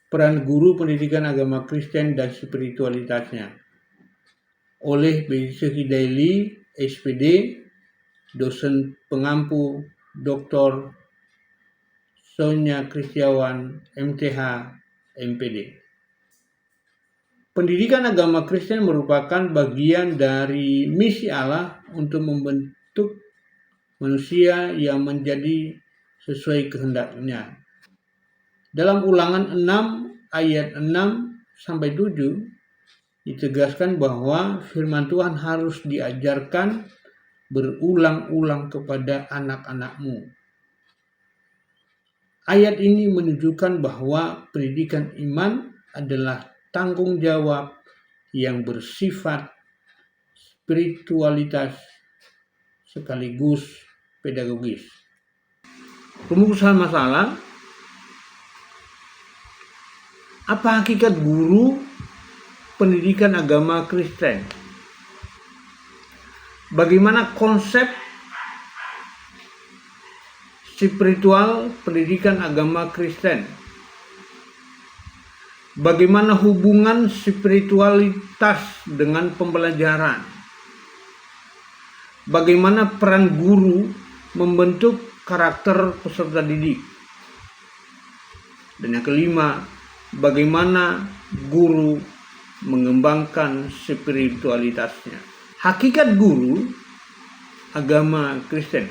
peran guru pendidikan agama Kristen dan spiritualitasnya oleh B.C. Hidaili, SPD, dosen pengampu Dr. Sonia Kristiawan, MTH, MPD. Pendidikan agama Kristen merupakan bagian dari misi Allah untuk membentuk manusia yang menjadi sesuai kehendaknya. Dalam Ulangan 6 ayat 6-7 ditegaskan bahwa firman Tuhan harus diajarkan berulang-ulang kepada anak-anakmu. Ayat ini menunjukkan bahwa pendidikan iman adalah tanggung jawab yang bersifat spiritualitas sekaligus pedagogis. Rumusan masalah: apa hakikat guru pendidikan agama Kristen? Bagaimana konsep spiritual pendidikan agama Kristen? Bagaimana hubungan spiritualitas dengan pembelajaran? Bagaimana peran guru membentuk karakter peserta didik? Dan yang kelima, bagaimana guru mengembangkan spiritualitasnya? Hakikat guru agama Kristen.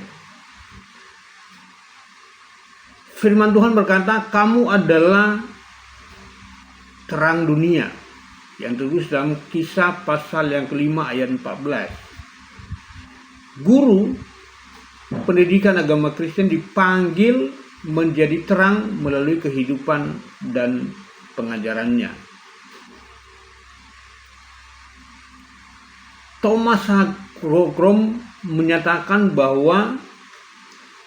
Firman Tuhan berkata, kamu adalah terang dunia, yang tertulis dalam Kisah pasal yang kelima ayat 14. Guru pendidikan agama Kristen dipanggil menjadi terang melalui kehidupan dan pengajarannya. Thomas Hagrom menyatakan bahwa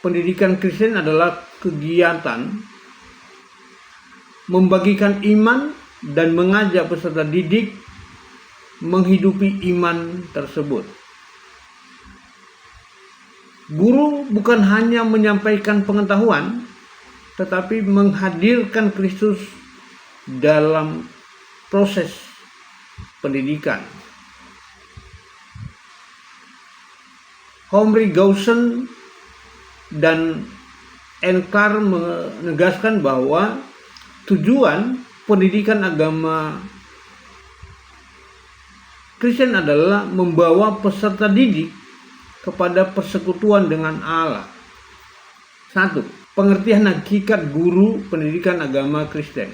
pendidikan Kristen adalah kegiatan membagikan iman dan mengajak peserta didik menghidupi iman tersebut. Guru bukan hanya menyampaikan pengetahuan, tetapi menghadirkan Kristus dalam proses pendidikan. Homri Gaussen dan Enkar menegaskan bahwa tujuan pendidikan agama Kristen adalah membawa peserta didik kepada persekutuan dengan Allah. 1. Pengertian hakikat guru pendidikan agama Kristen.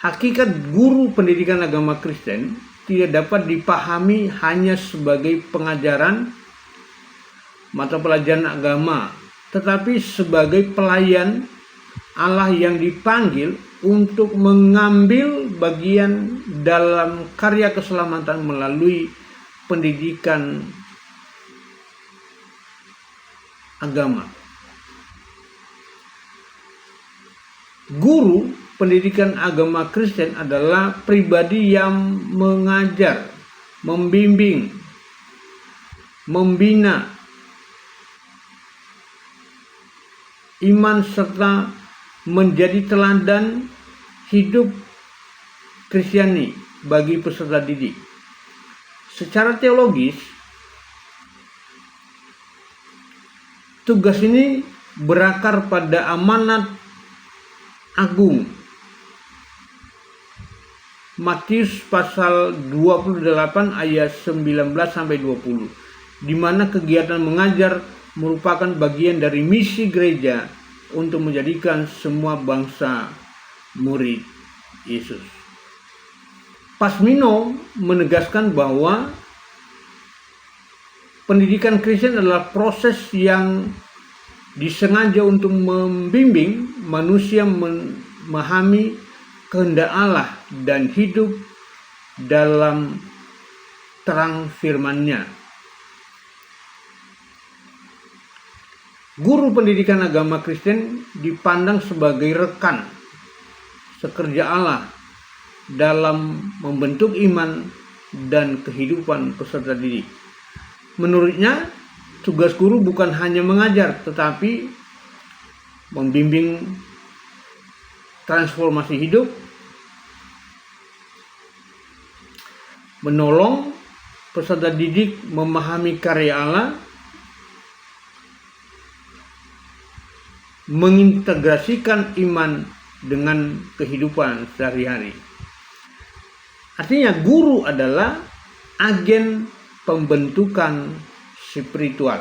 Hakikat guru pendidikan agama Kristen tidak dapat dipahami hanya sebagai pengajaran mata pelajaran agama, tetapi sebagai pelayan Allah yang dipanggil untuk mengambil bagian dalam karya keselamatan melalui pendidikan agama. Guru pendidikan agama Kristen adalah pribadi yang mengajar, membimbing, membina iman serta menjadi teladan hidup Kristiani bagi peserta didik. Secara teologis, tugas ini berakar pada amanat agung Matius pasal 28 ayat 19-20, di mana kegiatan mengajar merupakan bagian dari misi gereja untuk menjadikan semua bangsa murid Yesus. Pasmino menegaskan bahwa pendidikan Kristen adalah proses yang disengaja untuk membimbing manusia memahami kehendak Allah dan hidup dalam terang firman-Nya. Guru pendidikan agama Kristen dipandang sebagai rekan sekerja Allah dalam membentuk iman dan kehidupan peserta didik. Menurutnya, tugas guru bukan hanya mengajar, tetapi membimbing transformasi hidup, menolong peserta didik memahami karya Allah, mengintegrasikan iman dengan kehidupan sehari-hari. Artinya guru adalah agen pembentukan spiritual.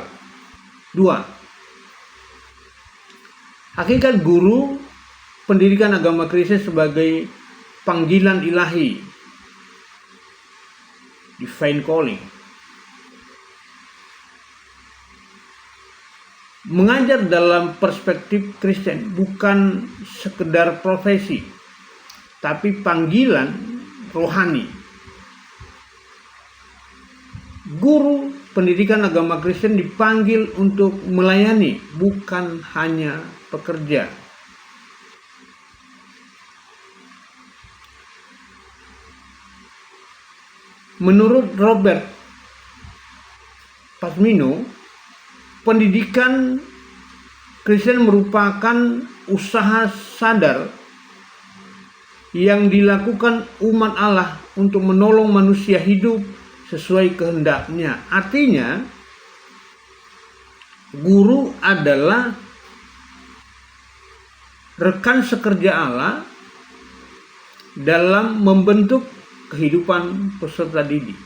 2. Hakikat guru pendidikan agama Kristen sebagai panggilan ilahi, divine calling. Mengajar dalam perspektif Kristen bukan sekedar profesi, tapi panggilan rohani. Guru pendidikan agama Kristen dipanggil untuk melayani, bukan hanya pekerja. Menurut Robert Pasmino, pendidikan Kristen merupakan usaha sadar yang dilakukan umat Allah untuk menolong manusia hidup sesuai kehendaknya. Artinya, guru adalah rekan sekerja Allah dalam membentuk kehidupan peserta didik.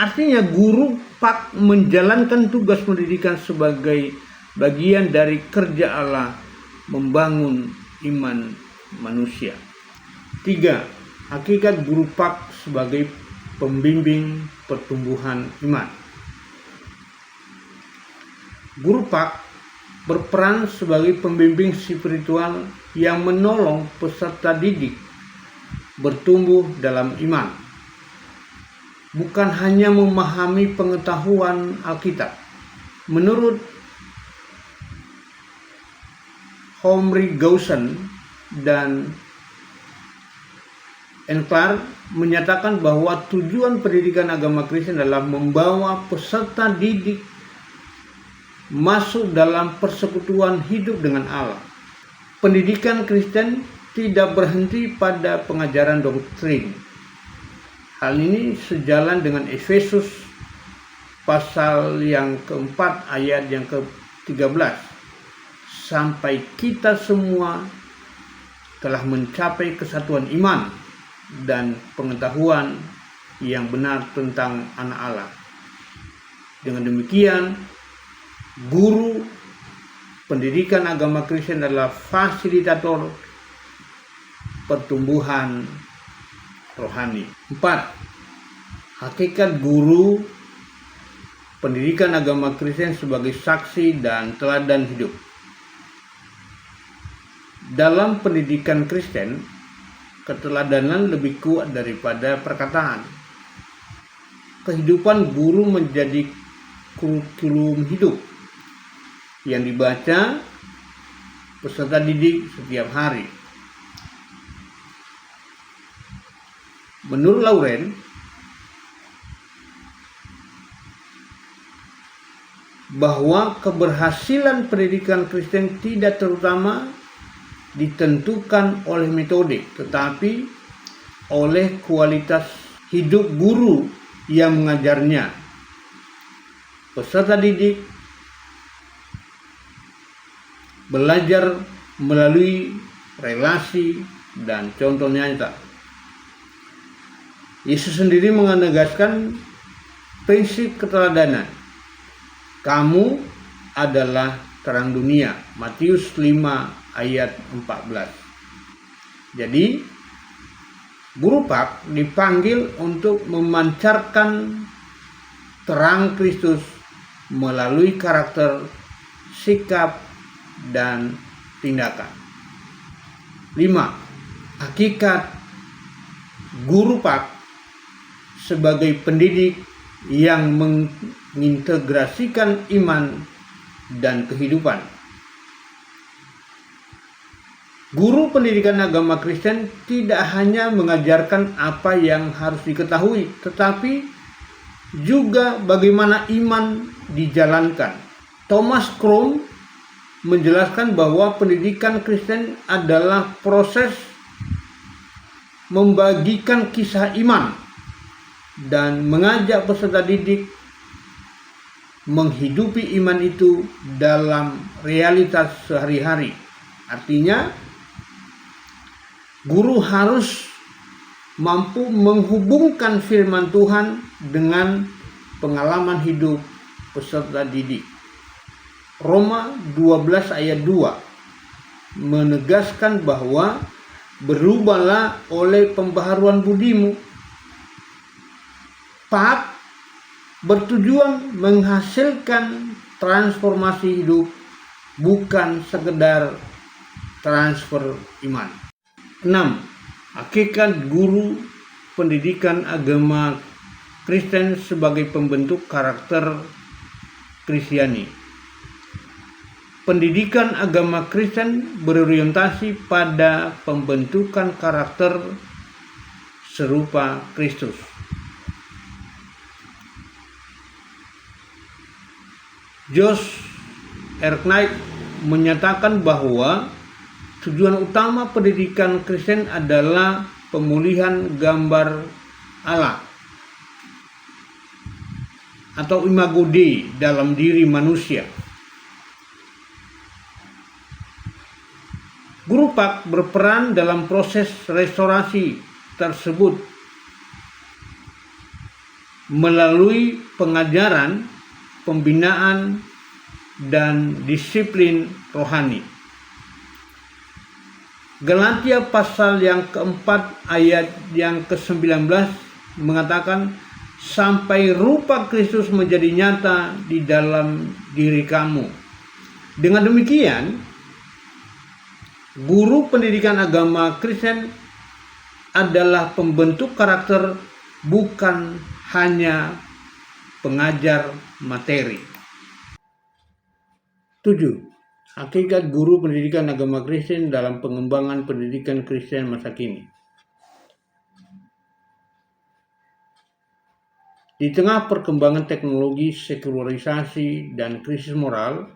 Artinya guru PAK menjalankan tugas pendidikan sebagai bagian dari kerja Allah membangun iman manusia. 3. Hakikat guru PAK sebagai pembimbing pertumbuhan iman. Guru PAK berperan sebagai pembimbing spiritual yang menolong peserta didik bertumbuh dalam iman, bukan hanya memahami pengetahuan Alkitab. Menurut Omri Gaussen dan Enklar menyatakan bahwa tujuan pendidikan agama Kristen adalah membawa peserta didik masuk dalam persekutuan hidup dengan Allah. Pendidikan Kristen tidak berhenti pada pengajaran doktrin. Hal ini sejalan dengan Efesus pasal yang keempat ayat yang ke-13. Sampai kita semua telah mencapai kesatuan iman dan pengetahuan yang benar tentang Anak Allah. Dengan demikian, guru pendidikan agama Kristen adalah fasilitator pertumbuhan rohani. 4. Hakikat guru pendidikan agama Kristen sebagai saksi dan teladan hidup. Dalam pendidikan Kristen, keteladanan lebih kuat daripada perkataan. Kehidupan guru menjadi kurikulum hidup yang dibaca peserta didik setiap hari. Menurut Lauren, bahwa keberhasilan pendidikan Kristen tidak terutama ditentukan oleh metode, tetapi oleh kualitas hidup guru yang mengajarnya. Peserta didik belajar melalui relasi dan contoh nyata. Yesus sendiri menegaskan prinsip keteladanan. Kamu adalah terang dunia. Matius 5 ayat 14. Jadi, guru PAK dipanggil untuk memancarkan terang Kristus melalui karakter, sikap, dan tindakan. 5. Hakikat guru PAK sebagai pendidik yang mengintegrasikan iman dan kehidupan. Guru pendidikan agama Kristen tidak hanya mengajarkan apa yang harus diketahui, tetapi juga bagaimana iman dijalankan. Thomas Crum menjelaskan bahwa pendidikan Kristen adalah proses membagikan kisah iman dan mengajak peserta didik menghidupi iman itu dalam realitas sehari-hari. Artinya, guru harus mampu menghubungkan firman Tuhan dengan pengalaman hidup peserta didik. Roma 12 ayat 2 menegaskan bahwa berubahlah oleh pembaharuan budimu. PAP bertujuan menghasilkan transformasi hidup, bukan sekedar transfer iman. 6. Hakikat guru pendidikan agama Kristen sebagai pembentuk karakter Kristiani. Pendidikan agama Kristen berorientasi pada pembentukan karakter serupa Kristus. Josh R. Knight menyatakan bahwa tujuan utama pendidikan Kristen adalah pemulihan gambar Allah atau imago Dei dalam diri manusia. Guru PAK berperan dalam proses restorasi tersebut melalui pengajaran, pembinaan, dan disiplin rohani. Galatia pasal yang keempat ayat yang ke-19 mengatakan, sampai rupa Kristus menjadi nyata di dalam diri kamu. Dengan demikian, guru pendidikan agama Kristen adalah pembentuk karakter, bukan hanya pengajar materi. 7. Hakikat guru pendidikan agama Kristen dalam pengembangan pendidikan Kristen masa kini. Di tengah perkembangan teknologi, sekularisasi, dan krisis moral,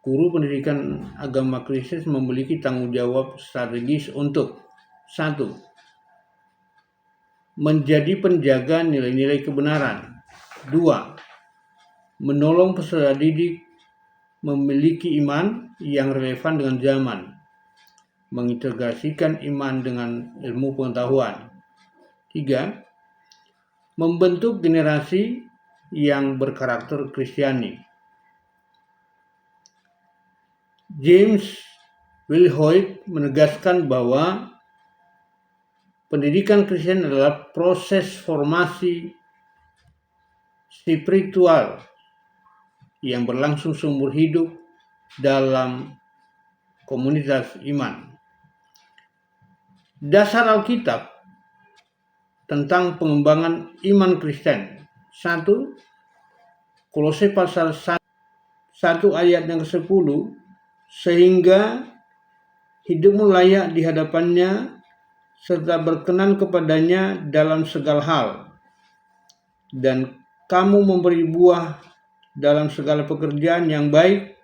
guru pendidikan agama Kristen memiliki tanggung jawab strategis untuk 1. Menjadi penjaga nilai-nilai kebenaran. 2. Menolong peserta didik memiliki iman yang relevan dengan zaman, mengintegrasikan iman dengan ilmu pengetahuan. 3. Membentuk generasi yang berkarakter Kristiani. James Wilhoit menegaskan bahwa pendidikan Kristen adalah proses formasi spiritual yang berlangsung seumur hidup dalam komunitas iman. Dasar Alkitab tentang pengembangan iman Kristen. 1. Kolose pasal 1 ayat yang ke-10, sehingga hidupmu layak di hadapannya serta berkenan kepadanya dalam segala hal, dan kamu memberi buah dalam segala pekerjaan yang baik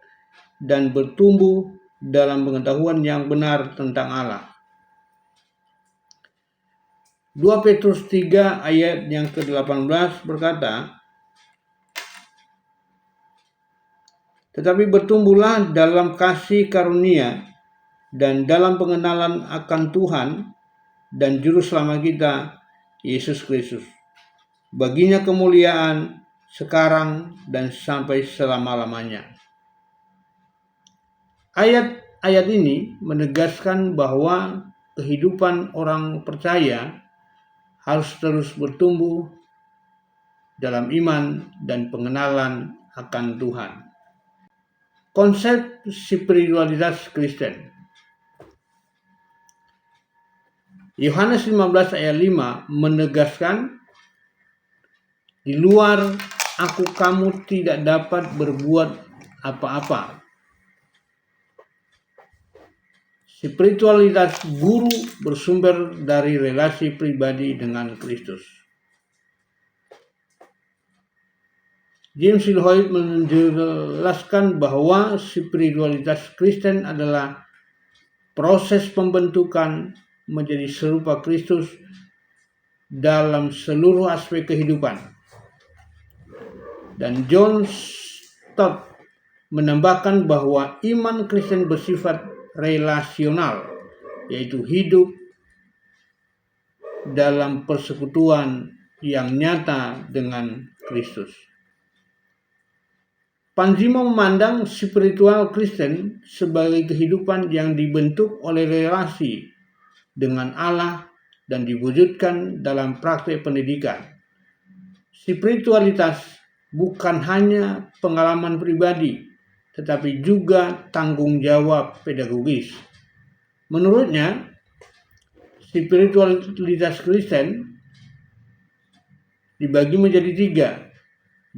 dan bertumbuh dalam pengetahuan yang benar tentang Allah. 2 Petrus 3 ayat yang ke-18 berkata, tetapi bertumbuhlah dalam kasih karunia dan dalam pengenalan akan Tuhan dan Juru Selamat kita, Yesus Kristus. Baginya kemuliaan sekarang dan sampai selama-lamanya. Ayat-ayat ini menegaskan bahwa kehidupan orang percaya harus terus bertumbuh dalam iman dan pengenalan akan Tuhan. Konsep spiritualitas Kristen. Yohanes 15 ayat 5 menegaskan, di luar aku kamu tidak dapat berbuat apa-apa. Spiritualitas guru bersumber dari relasi pribadi dengan Kristus. James Lloyd menjelaskan bahwa spiritualitas Kristen adalah proses pembentukan menjadi serupa Kristus dalam seluruh aspek kehidupan. Dan John Stott menambahkan bahwa iman Kristen bersifat relasional, yaitu hidup dalam persekutuan yang nyata dengan Kristus. Panzimo memandang spiritual Kristen sebagai kehidupan yang dibentuk oleh relasi dengan Allah dan diwujudkan dalam praktek pendidikan. Spiritualitas bukan hanya pengalaman pribadi, tetapi juga tanggung jawab pedagogis. Menurutnya, spiritualitas Kristen dibagi menjadi 3,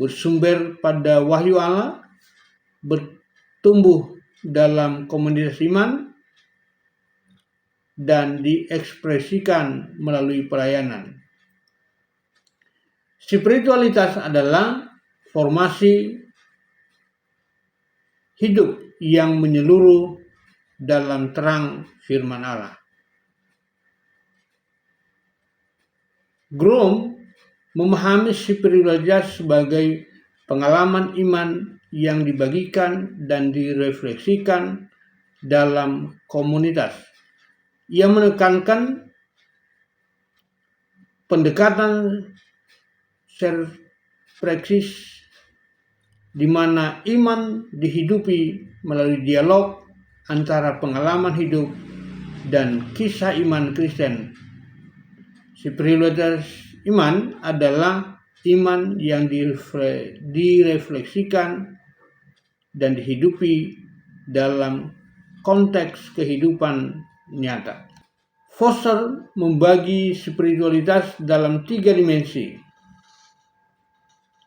bersumber pada wahyu Allah, bertumbuh dalam komunitas iman, dan diekspresikan melalui pelayanan. Spiritualitas adalah formasi hidup yang menyeluruh dalam terang firman Allah. Groom memahami spiritualitas sebagai pengalaman iman yang dibagikan dan direfleksikan dalam komunitas. Ia menekankan pendekatan self-praksis di mana iman dihidupi melalui dialog antara pengalaman hidup dan kisah iman Kristen. Spiritualitas iman adalah iman yang direfleksikan dan dihidupi dalam konteks kehidupan nyata. Foster membagi spiritualitas dalam 3 dimensi.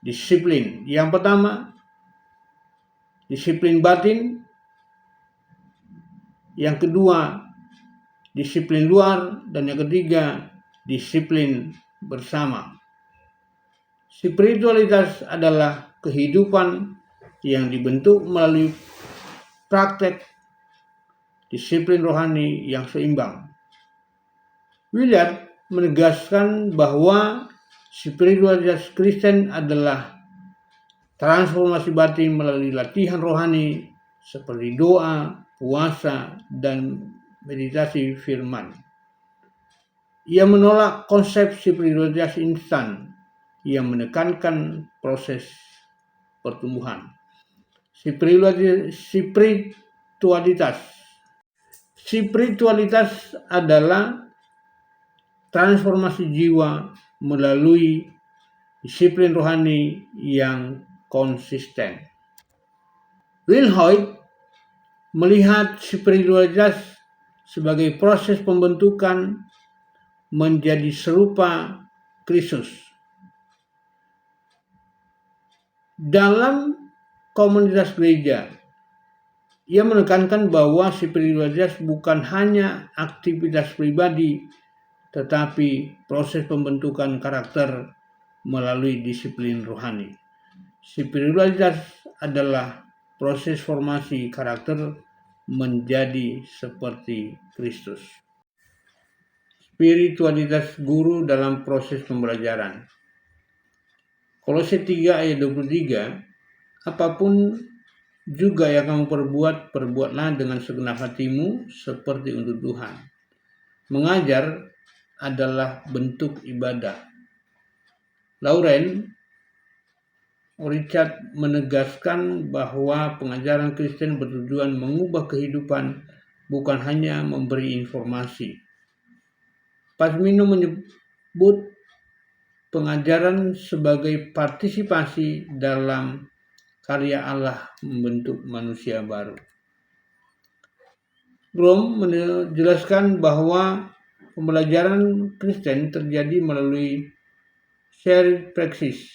Disiplin. Yang pertama, disiplin batin. Yang kedua, disiplin luar. Dan yang ketiga, disiplin bersama. Spiritualitas adalah kehidupan yang dibentuk melalui praktek disiplin rohani yang seimbang. Willard menegaskan bahwa spiritualitas Kristen adalah transformasi batin melalui latihan rohani seperti doa, puasa, dan meditasi firman. Ia menolak konsep spiritualitas instan yang menekankan proses pertumbuhan. Spiritualitas adalah transformasi jiwa melalui disiplin rohani yang konsisten. Wilhoit melihat spiritualitas sebagai proses pembentukan menjadi serupa Kristus. Dalam komunitas gereja, ia menekankan bahwa spiritualitas bukan hanya aktivitas pribadi, tetapi proses pembentukan karakter melalui disiplin rohani. Spiritualitas adalah proses formasi karakter menjadi seperti Kristus. Spiritualitas guru dalam proses pembelajaran. Kolose 3 ayat 23, apapun juga yang kamu perbuat, perbuatlah dengan segenap hatimu seperti untuk Tuhan. Mengajar adalah bentuk ibadah. Lauren Richard menegaskan bahwa pengajaran Kristen bertujuan mengubah kehidupan, bukan hanya memberi informasi. Pasmino menyebut pengajaran sebagai partisipasi dalam karya Allah membentuk manusia baru. Groom menjelaskan bahwa pembelajaran Kristen terjadi melalui shared practice,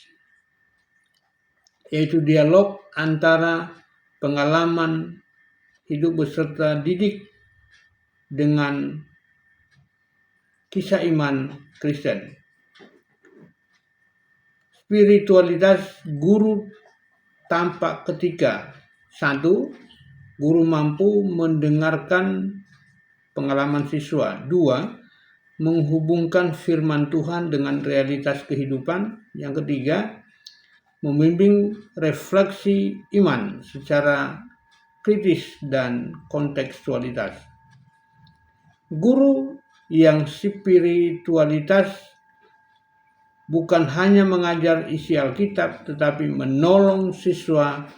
yaitu dialog antara pengalaman hidup beserta didik dengan kisah iman Kristen. Spiritualitas guru tampak ketika 1. Guru mampu mendengarkan pengalaman siswa. 2. Menghubungkan firman Tuhan dengan realitas kehidupan. Yang ketiga, membimbing refleksi iman secara kritis dan kontekstualitas. Guru yang spiritualitas bukan hanya mengajar isi Alkitab, tetapi menolong siswa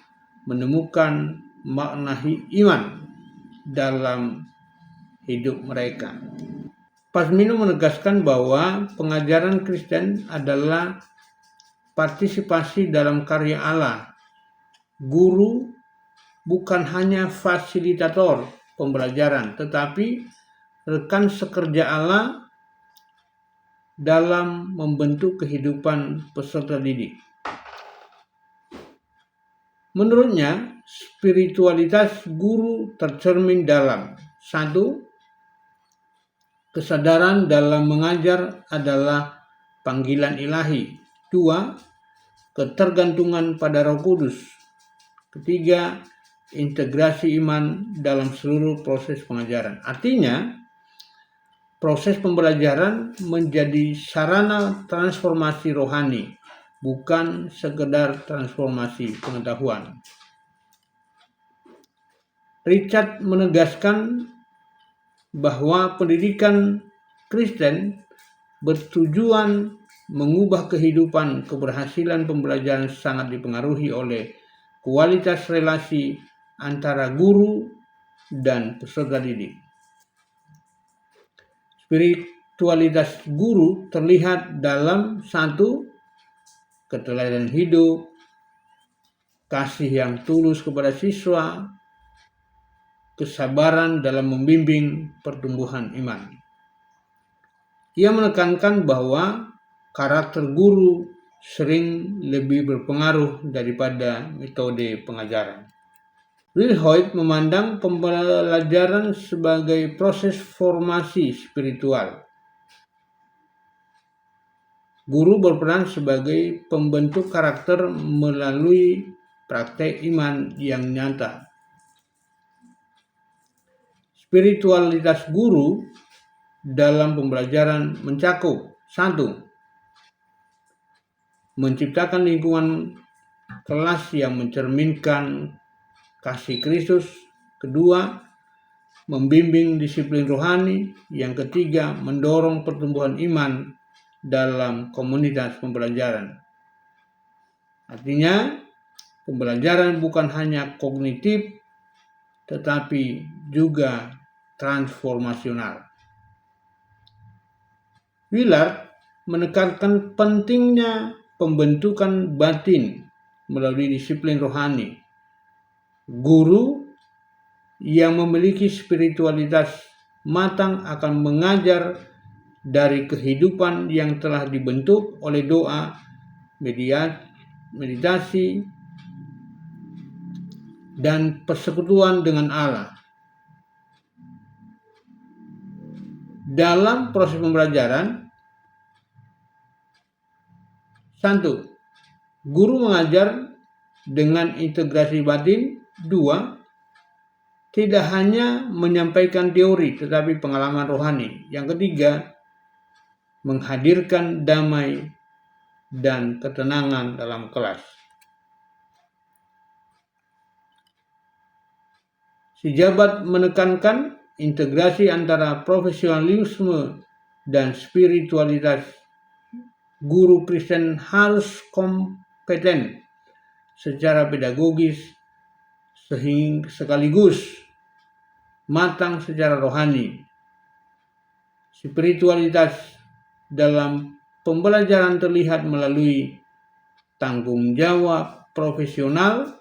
menemukan makna iman dalam hidup mereka. Pasmino menegaskan bahwa pengajaran Kristen adalah partisipasi dalam karya Allah. Guru bukan hanya fasilitator pembelajaran, tetapi rekan sekerja Allah dalam membentuk kehidupan peserta didik. Menurutnya, spiritualitas guru tercermin dalam 1. Kesadaran dalam mengajar adalah panggilan ilahi. 2. Ketergantungan pada Roh Kudus. 3. Integrasi iman dalam seluruh proses pengajaran. Artinya, proses pembelajaran menjadi sarana transformasi rohani, bukan sekedar transformasi pengetahuan. Richard menegaskan bahwa pendidikan Kristen bertujuan mengubah kehidupan. Keberhasilan pembelajaran sangat dipengaruhi oleh kualitas relasi antara guru dan peserta didik. Spiritualitas guru terlihat dalam 1. Keteladanan hidup, kasih yang tulus kepada siswa, kesabaran dalam membimbing pertumbuhan iman. Ia menekankan bahwa karakter guru sering lebih berpengaruh daripada metode pengajaran. Wilhoit memandang pembelajaran sebagai proses formasi spiritual. Guru berperan sebagai pembentuk karakter melalui praktek iman yang nyata. Spiritualitas guru dalam pembelajaran mencakup 1. Menciptakan lingkungan kelas yang mencerminkan kasih Kristus. 2. Membimbing disiplin rohani. Yang ketiga, mendorong pertumbuhan iman dalam komunitas pembelajaran. Artinya, pembelajaran bukan hanya kognitif, tetapi juga transformasional. Willard menekankan pentingnya pembentukan batin melalui disiplin rohani. Guru yang memiliki spiritualitas matang akan mengajar dari kehidupan yang telah dibentuk oleh doa, meditasi, dan persekutuan dengan Allah. Dalam proses pembelajaran, 1. Guru mengajar dengan integrasi batin. 2. Tidak hanya menyampaikan teori, tetapi pengalaman rohani. Yang ketiga, menghadirkan damai dan ketenangan dalam kelas. Si Jabat menekankan integrasi antara profesionalisme dan spiritualitas. Guru Kristen harus kompeten secara pedagogis sekaligus matang secara rohani. Spiritualitas dalam pembelajaran terlihat melalui tanggung jawab profesional,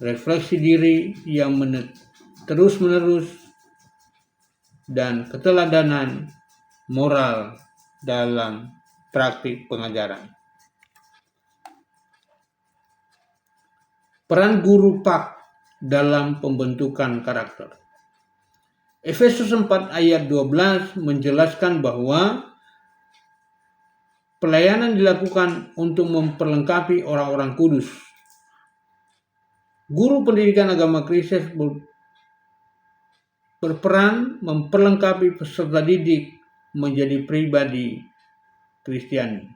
refleksi diri yang terus-menerus, dan keteladanan moral dalam praktik pengajaran. Peran guru PAK dalam pembentukan karakter. Efesus 4 ayat 12 menjelaskan bahwa pelayanan dilakukan untuk memperlengkapi orang-orang kudus. Guru pendidikan agama Kristen berperan memperlengkapi peserta didik menjadi pribadi Kristiani.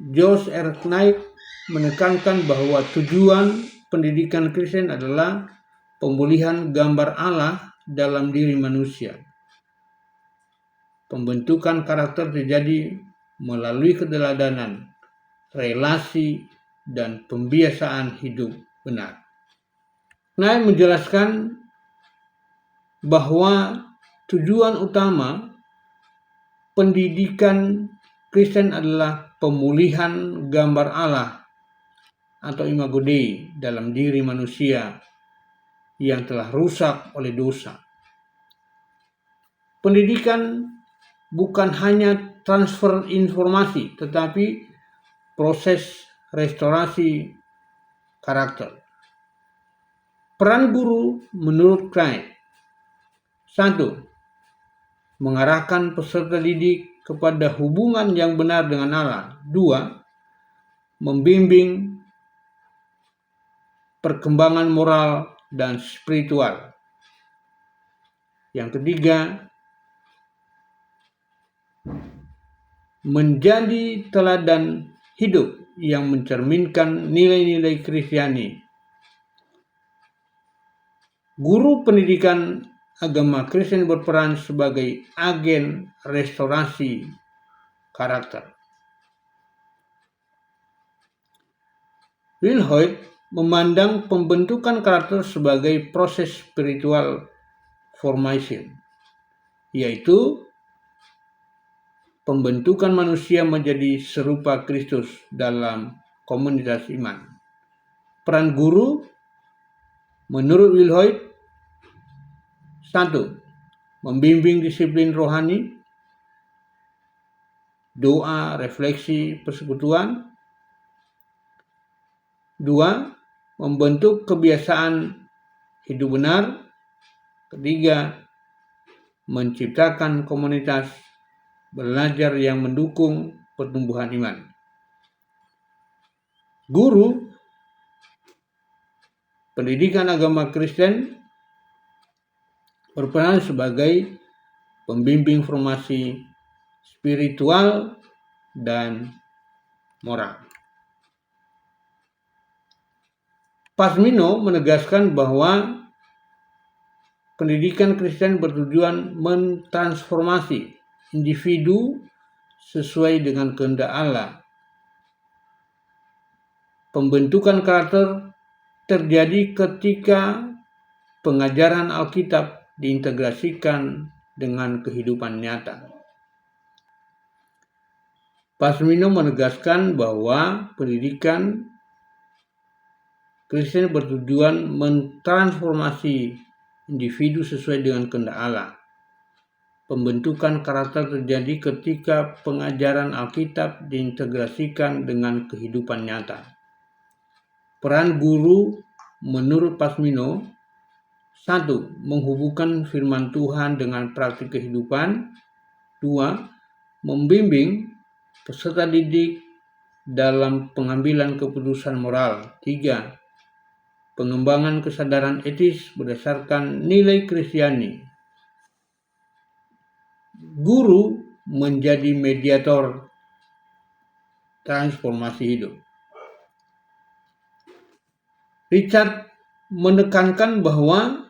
George R. Knight menekankan bahwa tujuan pendidikan Kristen adalah pemulihan gambar Allah dalam diri manusia. Pembentukan karakter terjadi melalui keteladanan, relasi, dan pembiasaan hidup benar. Knight menjelaskan bahwa tujuan utama pendidikan Kristen adalah pemulihan gambar Allah atau imago Dei dalam diri manusia yang telah rusak oleh dosa. Pendidikan bukan hanya transfer informasi, tetapi proses restorasi karakter. Peran guru menurut Knight: 1. Mengarahkan peserta didik kepada hubungan yang benar dengan Allah. 2. Membimbing perkembangan moral dan spiritual. Yang ketiga, menjadi teladan hidup yang mencerminkan nilai-nilai Kristiani. Guru pendidikan agama Kristen berperan sebagai agen restorasi karakter. Wilhoit memandang pembentukan karakter sebagai proses spiritual formation, yaitu pembentukan manusia menjadi serupa Kristus dalam komunitas iman. Peran guru menurut Wilhoit: 1. Membimbing disiplin rohani, doa, refleksi, persekutuan. 2. Membentuk kebiasaan hidup benar. 3. Menciptakan komunitas belajar yang mendukung pertumbuhan iman. Guru pendidikan agama Kristen berperan sebagai pembimbing formasi spiritual dan moral. Pasmino menegaskan bahwa pendidikan Kristen bertujuan mentransformasi individu sesuai dengan kehendak Allah. Pembentukan karakter terjadi ketika pengajaran Alkitab diintegrasikan dengan kehidupan nyata. Pasmino menegaskan bahwa pendidikan Kristen bertujuan mentransformasi individu sesuai dengan kehendak Allah. Pembentukan karakter terjadi ketika pengajaran Alkitab diintegrasikan dengan kehidupan nyata. Peran guru menurut Pasmino: 1. Menghubungkan firman Tuhan dengan praktik kehidupan. 2. Membimbing peserta didik dalam pengambilan keputusan moral. 3. Pengembangan kesadaran etis berdasarkan nilai Kristiani. Guru menjadi mediator transformasi hidup. Richard menekankan bahwa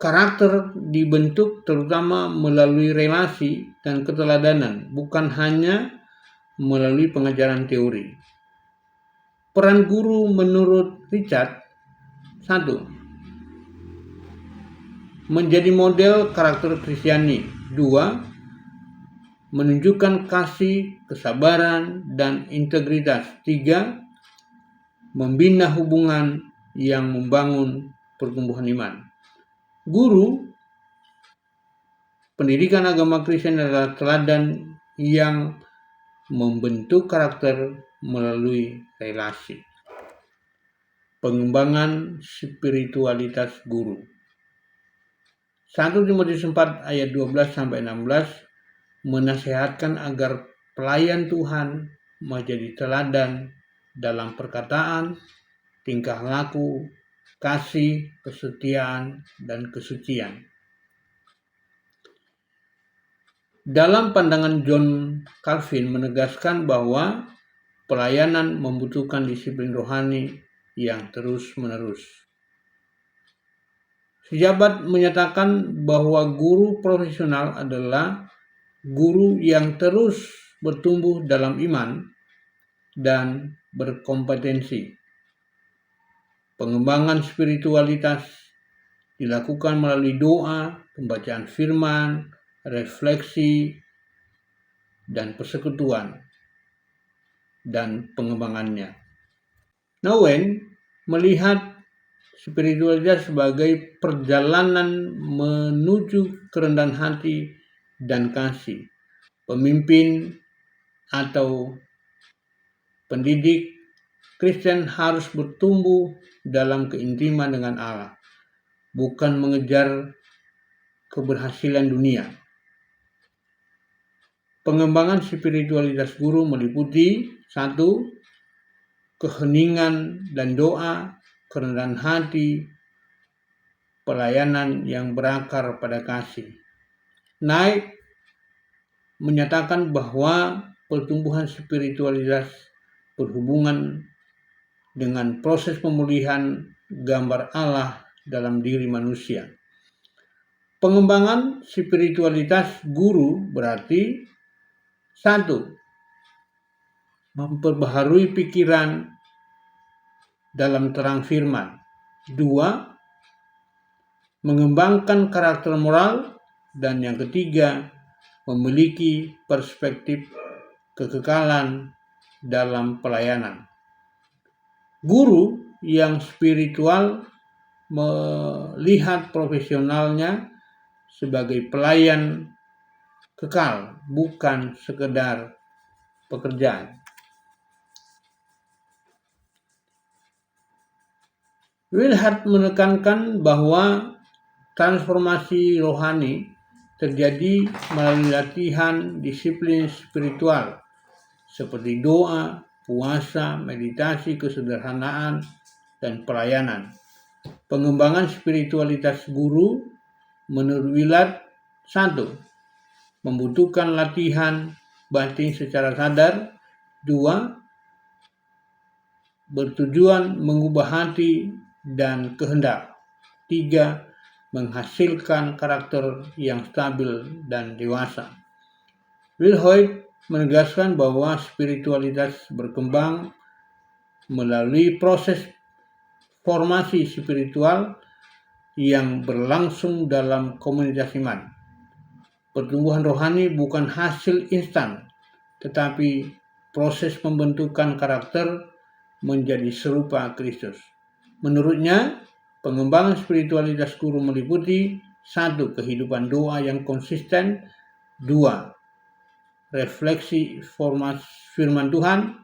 karakter dibentuk terutama melalui relasi dan keteladanan, bukan hanya melalui pengajaran teori. Peran guru menurut Richard: 1. Menjadi model karakter Kristiani. 2. Menunjukkan kasih, kesabaran, dan integritas. 3. Membina hubungan yang membangun pertumbuhan iman. Guru pendidikan agama Kristen adalah teladan yang membentuk karakter melalui relasi. Pengembangan spiritualitas guru. 1 Timotius 4 ayat 12-16 menasihatkan agar pelayan Tuhan menjadi teladan dalam perkataan, tingkah laku, kasih, kesetiaan, dan kesucian. Dalam pandangan John Calvin menegaskan bahwa pelayanan membutuhkan disiplin rohani yang terus-menerus. Sejabat menyatakan bahwa guru profesional adalah guru yang terus bertumbuh dalam iman dan berkompetensi. Pengembangan spiritualitas dilakukan melalui doa, pembacaan firman, refleksi, dan persekutuan, dan pengembangannya. Nouwen melihat spiritualitas sebagai perjalanan menuju kerendahan hati dan kasih. Pemimpin atau pendidik Kristen harus bertumbuh dalam keintiman dengan Allah, bukan mengejar keberhasilan dunia. Pengembangan spiritualitas guru meliputi 1. Keheningan dan doa, kerendahan hati, pelayanan yang berakar pada kasih. Knight menyatakan bahwa pertumbuhan spiritualitas berhubungan dengan proses pemulihan gambar Allah dalam diri manusia. Pengembangan spiritualitas guru berarti 1. Memperbaharui pikiran dalam terang firman. 2. Mengembangkan karakter moral. Dan yang ketiga, memiliki perspektif kekekalan dalam pelayanan. Guru yang spiritual melihat profesionalnya sebagai pelayan kekal, bukan sekedar pekerjaan. Wilhart menekankan bahwa transformasi rohani terjadi melalui latihan disiplin spiritual seperti doa, puasa, meditasi, kesederhanaan, dan pelayanan. Pengembangan spiritualitas guru menurut Willard 1. Membutuhkan latihan batin secara sadar. 2. Bertujuan mengubah hati dan kehendak. 3. Menghasilkan karakter yang stabil dan dewasa. Wilhoit menegaskan bahwa spiritualitas berkembang melalui proses formasi spiritual yang berlangsung dalam komunitas iman. Pertumbuhan rohani bukan hasil instan, tetapi proses pembentukan karakter menjadi serupa Kristus. Menurutnya, pengembangan spiritualitas guru meliputi 1. Kehidupan doa yang konsisten. 2. Refleksi firman Tuhan.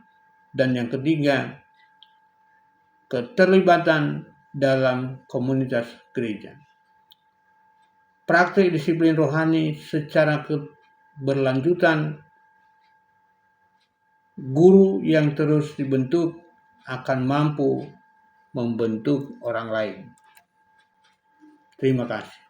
Dan yang ketiga, keterlibatan dalam komunitas gereja. Praktik disiplin rohani secara keberlanjutan, guru yang terus dibentuk akan mampu membentuk orang lain. Terima kasih.